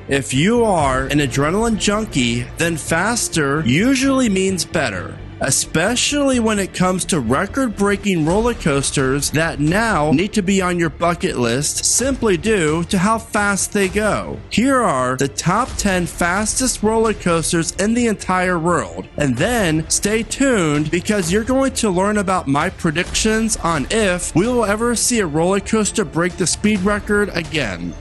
If you are an adrenaline junkie, then faster usually means better, especially when it comes to record-breaking roller coasters that now need to be on your bucket list simply due to how fast they go. Here are the top 10 fastest roller coasters in the entire world, and then stay tuned because you're going to learn about my predictions on if we will ever see a roller coaster break the speed record again.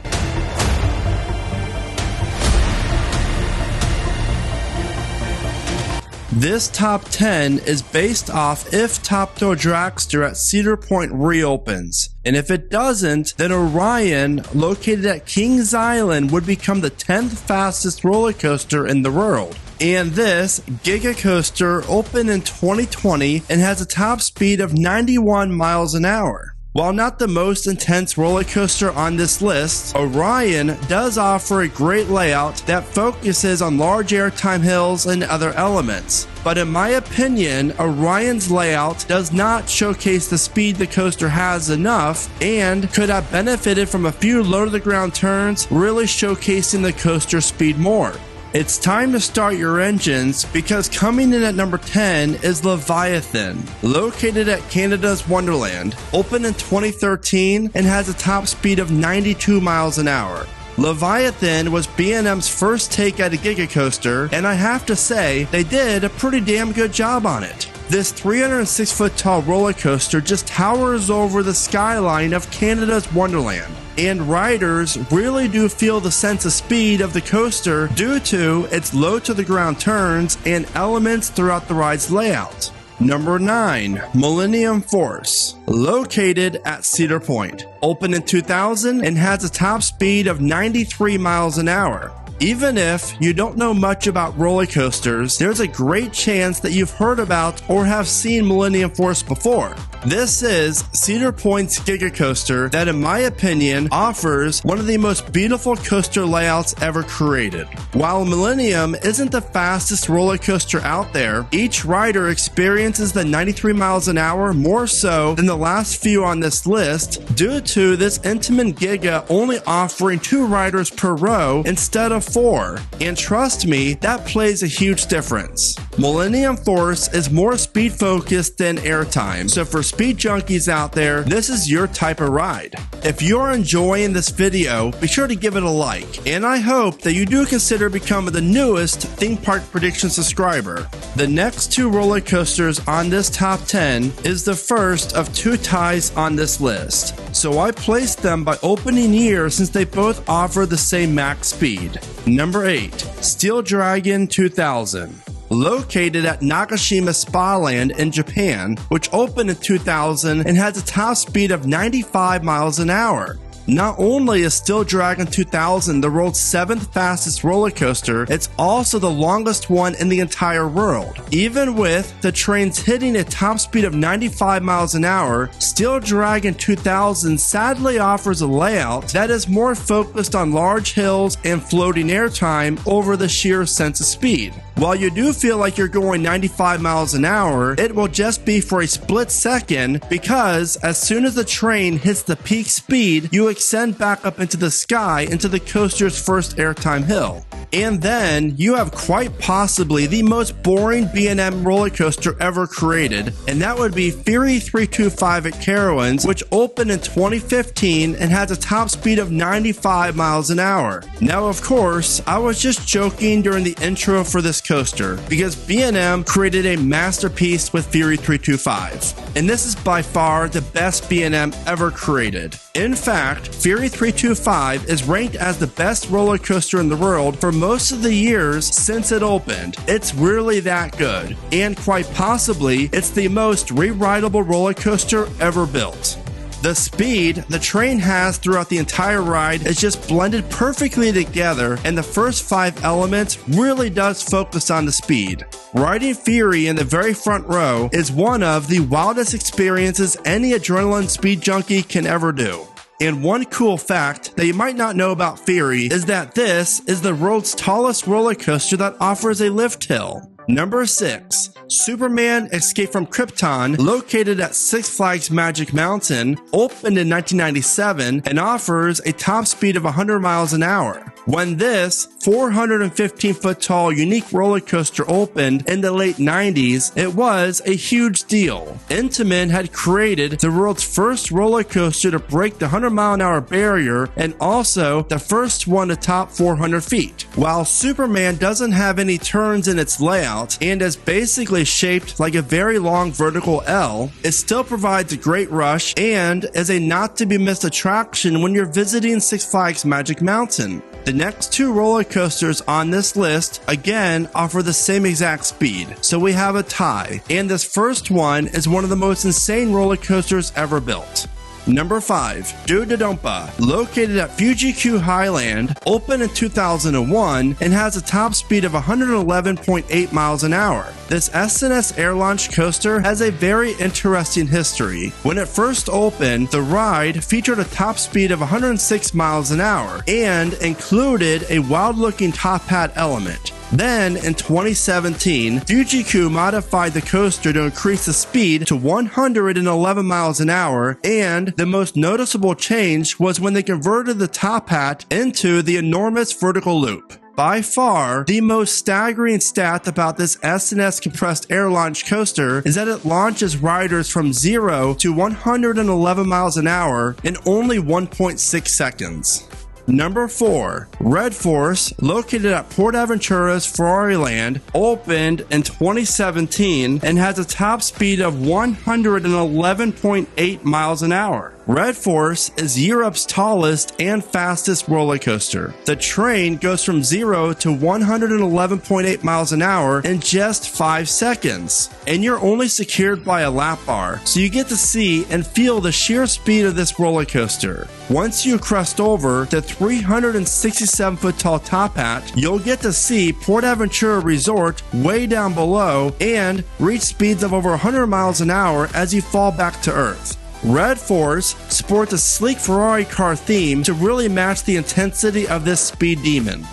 This top 10 is based off if Thrill Dragster at Cedar Point reopens. And if it doesn't, then Orion, located at Kings Island, would become the 10th fastest roller coaster in the world. And this Giga coaster opened in 2020 and has a top speed of 91 miles an hour. While not the most intense roller coaster on this list, Orion does offer a great layout that focuses on large airtime hills and other elements. But in my opinion, Orion's layout does not showcase the speed the coaster has enough and could have benefited from a few low-to-the-ground turns, really showcasing the coaster's speed more. It's time to start your engines because coming in at number 10 is Leviathan, located at Canada's Wonderland, opened in 2013 and has a top speed of 92 miles an hour. Leviathan was B&M's first take at a Giga coaster, and I have to say, they did a pretty damn good job on it. This 306-foot tall roller coaster just towers over the skyline of Canada's Wonderland, and riders really do feel the sense of speed of the coaster due to its low-to-the-ground turns and elements throughout the ride's layout. Number 9. Millennium Force, located at Cedar Point, opened in 2000 and has a top speed of 93 miles an hour. Even if you don't know much about roller coasters, there's a great chance that you've heard about or have seen Millennium Force before. This is Cedar Point's Giga coaster that, in my opinion, offers one of the most beautiful coaster layouts ever created. While Millennium isn't the fastest roller coaster out there, each rider experiences the 93 miles an hour more so than the last few on this list due to this intimate Giga only offering 2 riders per row instead of 4. And trust me, that plays a huge difference. Millennium Force is more speed focused than airtime, so for speed junkies out there, this is your type of ride. If you're enjoying this video, be sure to give it a like, and I hope that you do consider becoming the newest theme park prediction subscriber. The next 2 roller coasters on this top 10 is the first of 2 ties on this list, so I placed them by opening year since they both offer the same max speed. Number 8. Steel Dragon 2000, located at Nagashima Spa Land in Japan, which opened in 2000 and has a top speed of 95 miles an hour. Not only is Steel Dragon 2000 the world's 7th fastest roller coaster, it's also the longest one in the entire world. Even with the trains hitting a top speed of 95 miles an hour, Steel Dragon 2000 sadly offers a layout that is more focused on large hills and floating airtime over the sheer sense of speed. While you do feel like you're going 95 miles an hour, it will just be for a split second because as soon as the train hits the peak speed, you extend back up into the sky into the coaster's first airtime hill. And then you have quite possibly the most boring B&M roller coaster ever created, and that would be Fury 325 at Carowinds, which opened in 2015 and has a top speed of 95 miles an hour. Now, of course, I was just joking during the intro for this coaster because B&M created a masterpiece with Fury 325, and this is by far the best B&M ever created. In fact, Fury 325 is ranked as the best roller coaster in the world for most of the years since it opened. It's really that good, and quite possibly, it's the most re-rideable roller coaster ever built. The speed the train has throughout the entire ride is just blended perfectly together, and the first 5 elements really does focus on the speed. Riding Fury in the very front row is one of the wildest experiences any adrenaline speed junkie can ever do. And one cool fact that you might not know about Fury is that this is the world's tallest roller coaster that offers a lift hill. Number 6. Superman Escape from Krypton, located at Six Flags Magic Mountain, opened in 1997 and offers a top speed of 100 miles an hour. When this 415-foot tall unique roller coaster opened in the late 90s, it was a huge deal. Intamin had created the world's first roller coaster to break the 100-mile-an-hour barrier and also the first one to top 400 feet. While Superman doesn't have any turns in its layout and is basically shaped like a very long vertical L, it still provides a great rush and is a not-to-be-missed attraction when you're visiting Six Flags Magic Mountain. The next two roller coasters on this list, again, offer the same exact speed, so we have a tie, and this first one is one of the most insane roller coasters ever built. Number 5. Do-dodonpa, located at Fuji Highland, opened in 2001 and has a top speed of 111.8 miles an hour. This SNS air launch coaster has a very interesting history. When it first opened, the ride featured a top speed of 106 miles an hour and included a wild-looking top hat element. Then, in 2017, Fuji modified the coaster to increase the speed to 111 miles an hour, and the most noticeable change was when they converted the top hat into the enormous vertical loop. By far, the most staggering stat about this SNS compressed air launch coaster is that it launches riders from 0 to 111 miles an hour in only 1.6 seconds. Number 4. Red Force, located at Port Aventura's Ferrari Land, opened in 2017 and has a top speed of 111.8 miles an hour. Red Force is Europe's tallest and fastest roller coaster. The train goes from 0 to 111.8 miles an hour in just 5 seconds. And you're only secured by a lap bar, so you get to see and feel the sheer speed of this roller coaster. Once you crest over the 367-foot tall top hat, you'll get to see Port Aventura Resort way down below and reach speeds of over 100 miles an hour as you fall back to Earth. Red Force sports a sleek Ferrari car theme to really match the intensity of this speed demon.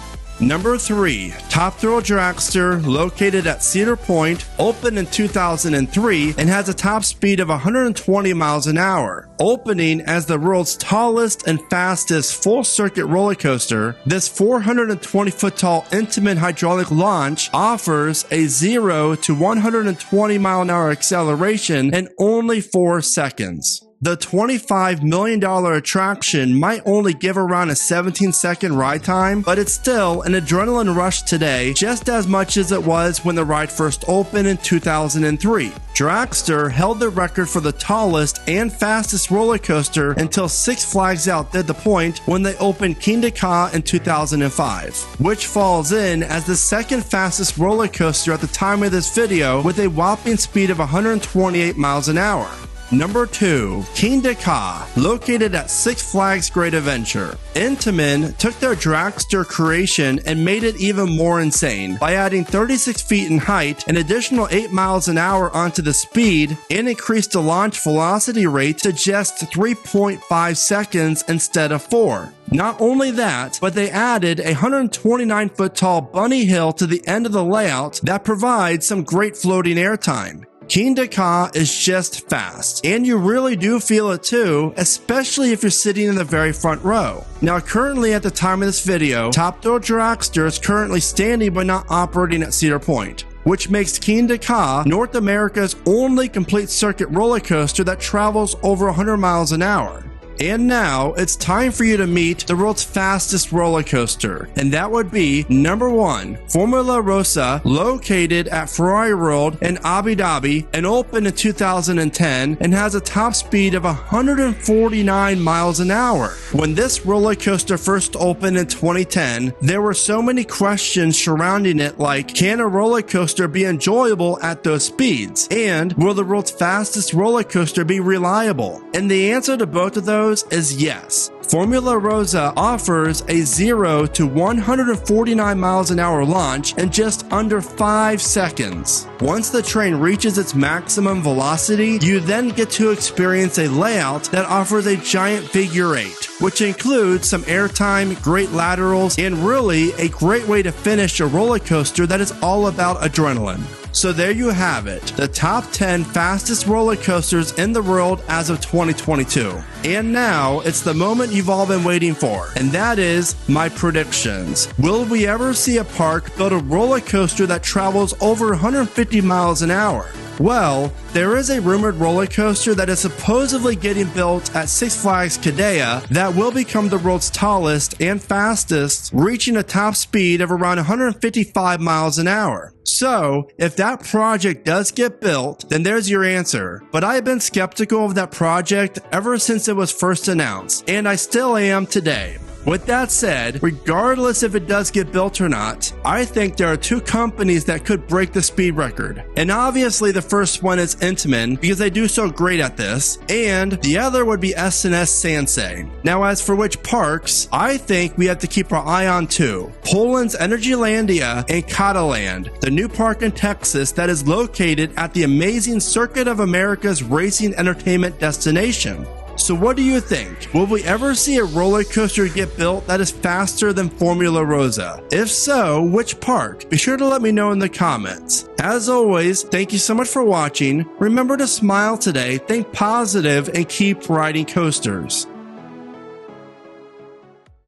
Number 3. Thrill Dragster, located at Cedar Point, opened in 2003 and has a top speed of 120 miles an hour. Opening as the world's tallest and fastest full-circuit roller coaster, this 420-foot tall Intamin hydraulic launch offers a 0 to 120 mile an hour acceleration in only 4 seconds. The $25 million attraction might only give around a 17-second ride time, but it's still an adrenaline rush today, just as much as it was when the ride first opened in 2003. Dragster held the record for the tallest and fastest roller coaster until Six Flags outdid the point when they opened Kingda in 2005, which falls in as the second fastest roller coaster at the time of this video with a whopping speed of 128 miles an hour. Number 2. Kingda, located at Six Flags Great Adventure. Intamin took their dragster creation and made it even more insane by adding 36 feet in height, an additional 8 miles an hour onto the speed, and increased the launch velocity rate to just 3.5 seconds instead of 4. Not only that, but they added a 129-foot tall bunny hill to the end of the layout that provides some great floating airtime. Kingda is just fast, and you really do feel it too, especially if you're sitting in the very front row. Now, currently at the time of this video, Thrill Dragster is currently standing but not operating at Cedar Point, which makes Kingda North America's only complete circuit roller coaster that travels over 100 miles an hour. And now, it's time for you to meet the world's fastest roller coaster, and that would be number 1, Formula Rossa, located at Ferrari World in Abu Dhabi and opened in 2010 and has a top speed of 149 miles an hour. When this roller coaster first opened in 2010, there were so many questions surrounding it, like, can a roller coaster be enjoyable at those speeds? And will the world's fastest roller coaster be reliable? And the answer to both of those is yes. Formula Rossa offers a 0 to 149 miles an hour launch in just under 5 seconds. Once the train reaches its maximum velocity, you then get to experience a layout that offers a giant figure 8. which includes some airtime, great laterals, and really a great way to finish a roller coaster that is all about adrenaline. So there you have it, the top 10 fastest roller coasters in the world as of 2022. And now, it's the moment you've all been waiting for, and that is my predictions. Will we ever see a park build a roller coaster that travels over 150 miles an hour? Well, there is a rumored roller coaster that is supposedly getting built at Six Flags Kingda that will become the world's tallest and fastest, reaching a top speed of around 155 miles an hour. So, if that project does get built, then there's your answer. But I've been skeptical of that project ever since it was first announced, and I still am today. With that said, regardless if it does get built or not, I think there are two companies that could break the speed record. And obviously the first one is Intamin because they do so great at this, and the other would be S&S Sansei. Now as for which parks, I think we have to keep our eye on two. Poland's Energylandia and Cataland, the new park in Texas that is located at the amazing Circuit of America's racing entertainment destination. So what do you think? Will we ever see a roller coaster get built that is faster than Formula Rossa? If so, which park? Be sure to let me know in the comments. As always, thank you so much for watching. Remember to smile today, think positive, and keep riding coasters.